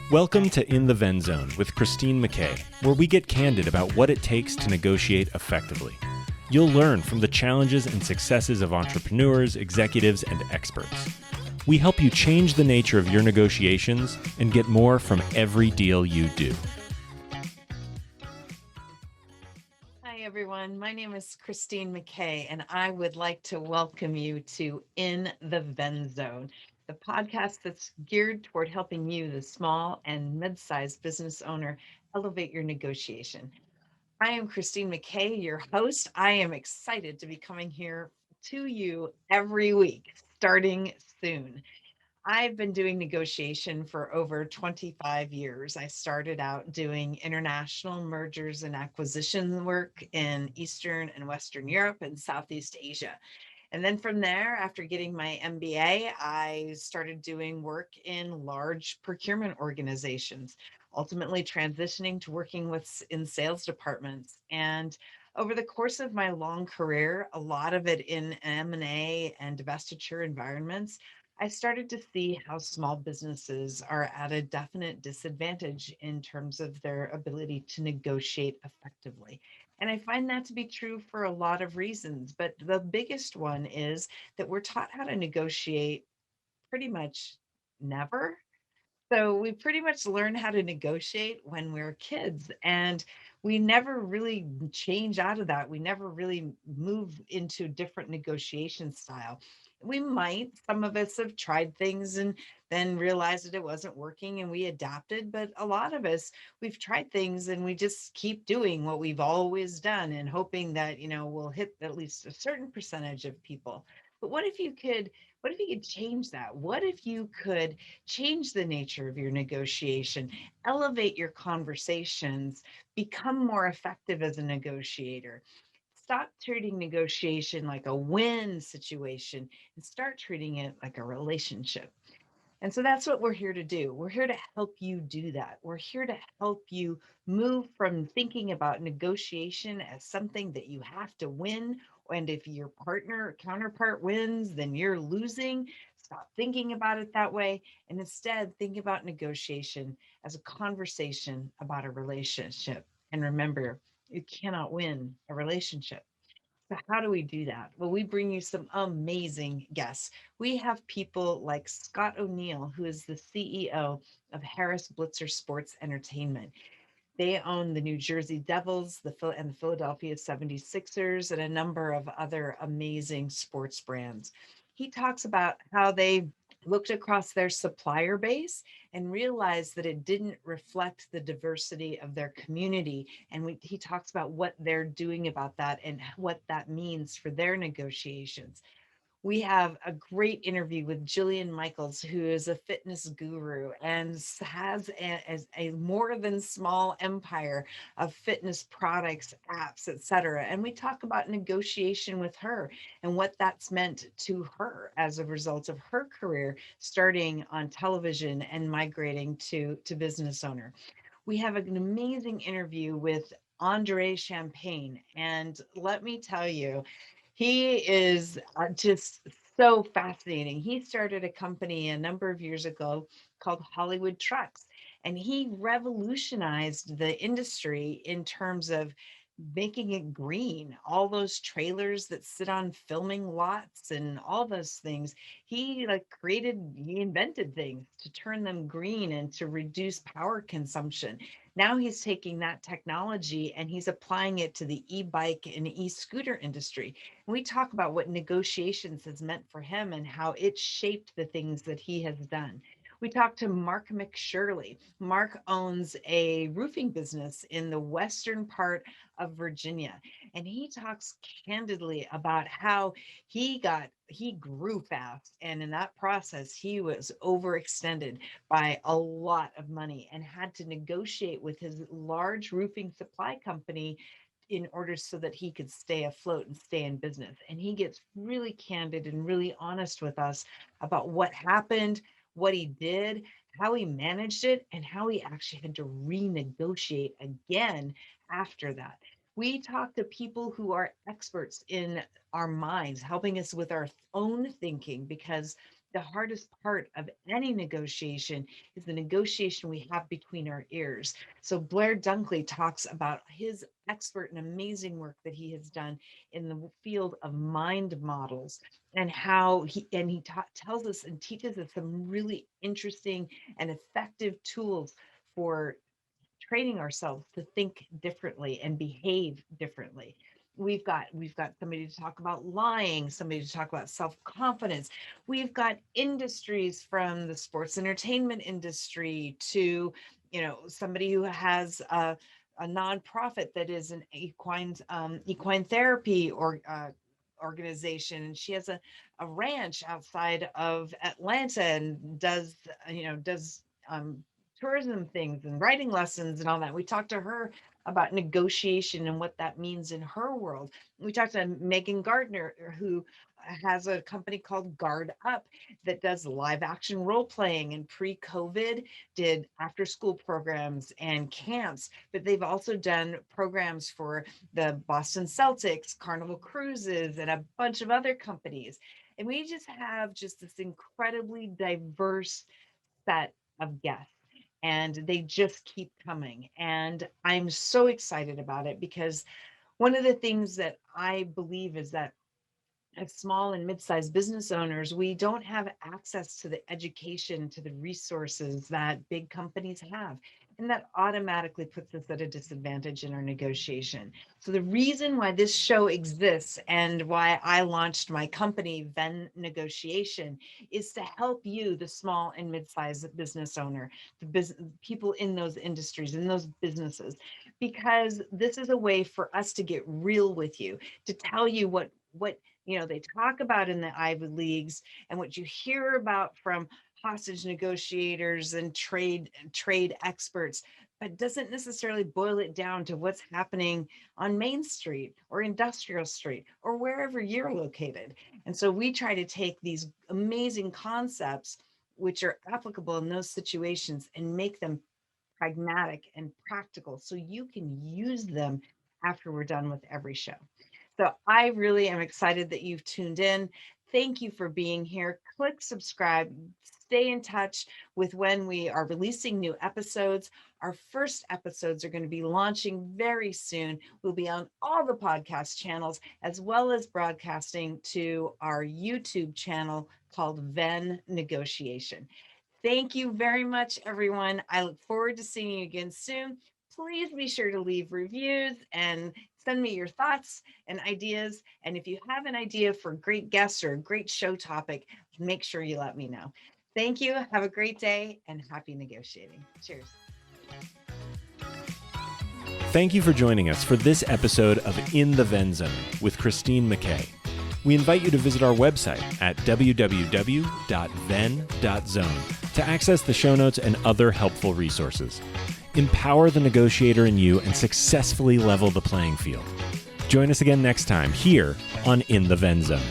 Welcome to In the Venn Zone with Christine McKay, where we get candid about what it takes to negotiate effectively. You'll learn from the challenges and successes of entrepreneurs, executives, and experts. We help you change the nature of your negotiations and get more from every deal you do. Hi, everyone. My name is Christine McKay, and I would like to welcome you to In the Venn Zone, the podcast that's geared toward helping you, the small and mid-sized business owner, elevate your negotiation. I am Christine McKay, your host. I am excited to be coming here to you every week, starting soon. I've been doing negotiation for over 25 years. I started out doing international mergers and acquisition work in Eastern and Western Europe and Southeast Asia. And then from there, after getting my MBA, I started doing work in large procurement organizations, ultimately transitioning to working in sales departments. And over the course of my long career, a lot of it in M&A and divestiture environments, I started to see how small businesses are at a definite disadvantage in terms of their ability to negotiate effectively. And I find that to be true for a lot of reasons. But the biggest one is that we're taught how to negotiate pretty much never. So we pretty much learn how to negotiate when we're kids, and we never really change out of that. We never really move into different negotiation style. We might, some of us have tried things and then realized that it wasn't working and we adapted, but a lot of us, we've tried things and we just keep doing what we've always done and hoping that, we'll hit at least a certain percentage of people. But what if you could change that? What if you could change the nature of your negotiation, elevate your conversations, become more effective as a negotiator? Stop treating negotiation like a win situation and start treating it like a relationship. And so that's what we're here to do. We're here to help you do that. We're here to help you move from thinking about negotiation as something that you have to win. And if your partner or counterpart wins, then you're losing. Stop thinking about it that way. And instead, think about negotiation as a conversation about a relationship. And remember, you cannot win a relationship. So how do we do that? Well, we bring you some amazing guests. We have people like Scott O'Neill, who is the CEO of Harris Blitzer Sports Entertainment. They own the New Jersey Devils, and the Philadelphia 76ers, and a number of other amazing sports brands. He talks about how they looked across their supplier base and realized that it didn't reflect the diversity of their community. And he talks about what they're doing about that and what that means for their negotiations. We have a great interview with Jillian Michaels, who is a fitness guru and has a more than small empire of fitness products, apps, etc. And we talk about negotiation with her and what that's meant to her as a result of her career, starting on television and migrating to business owner. We have an amazing interview with Andre Champagne. And let me tell you, he is just so fascinating. He started a company a number of years ago called Hollywood Trucks, and he revolutionized the industry in terms of making it green. All those trailers that sit on filming lots and all those things, he invented things to turn them green and to reduce power consumption. Now he's taking that technology and he's applying it to the e-bike and e-scooter industry. And we talk about what negotiations has meant for him and how it shaped the things that he has done. We talked to Mark McShirley. Mark owns a roofing business in the western part of Virginia. And he talks candidly about how he grew fast. And in that process, he was overextended by a lot of money and had to negotiate with his large roofing supply company in order so that he could stay afloat and stay in business. And he gets really candid and really honest with us about what happened, what he did, how he managed it, and how he actually had to renegotiate again after that. We talk to people who are experts in our minds, helping us with our own thinking, because The hardest part of any negotiation is the negotiation we have between our ears. So Blair Dunkley talks about his expert and amazing work that he has done in the field of mind models, and how he tells us and teaches us some really interesting and effective tools for training ourselves to think differently and behave differently. We've got somebody to talk about lying, somebody to talk about self-confidence. We've got industries from the sports entertainment industry to, somebody who has a nonprofit that is an equine therapy or organization, and she has a ranch outside of Atlanta and does tourism things and writing lessons and all that. We talked to her about negotiation and what that means in her world. We talked to Megan Gardner, who has a company called Guard Up that does live action role playing, and pre-COVID did after school programs and camps, but they've also done programs for the Boston Celtics, Carnival Cruises, and a bunch of other companies. And we just have just this incredibly diverse set of guests, and they just keep coming. And I'm so excited about it, because one of the things that I believe is that as small and mid-sized business owners, we don't have access to the education, to the resources that big companies have. And that automatically puts us at a disadvantage in our negotiation. So the reason why this show exists and why I launched my company, Venn Negotiation, is to help you, the small and mid-sized business owner, people in those industries, in those businesses, because this is a way for us to get real with you, to tell you what they talk about in the Ivy Leagues, and what you hear about from hostage negotiators and trade experts, but doesn't necessarily boil it down to what's happening on Main Street or Industrial Street or wherever you're located. And so we try to take these amazing concepts which are applicable in those situations and make them pragmatic and practical so you can use them after we're done with every show. So I really am excited that you've tuned in. Thank you for being here. Click subscribe, stay in touch with when we are releasing new episodes. Our first episodes are going to be launching very soon. We'll be on all the podcast channels, as well as broadcasting to our YouTube channel called Venn Negotiation. Thank you very much, everyone. I look forward to seeing you again soon. Please be sure to leave reviews and send me your thoughts and ideas. And if you have an idea for a great guest or a great show topic, make sure you let me know. Thank you. Have a great day and happy negotiating. Cheers. Thank you for joining us for this episode of In the Venn Zone with Christine McKay. We invite you to visit our website at www.venn.zone to access the show notes and other helpful resources. Empower the negotiator in you and successfully level the playing field. Join us again next time here on In the Venn Zone.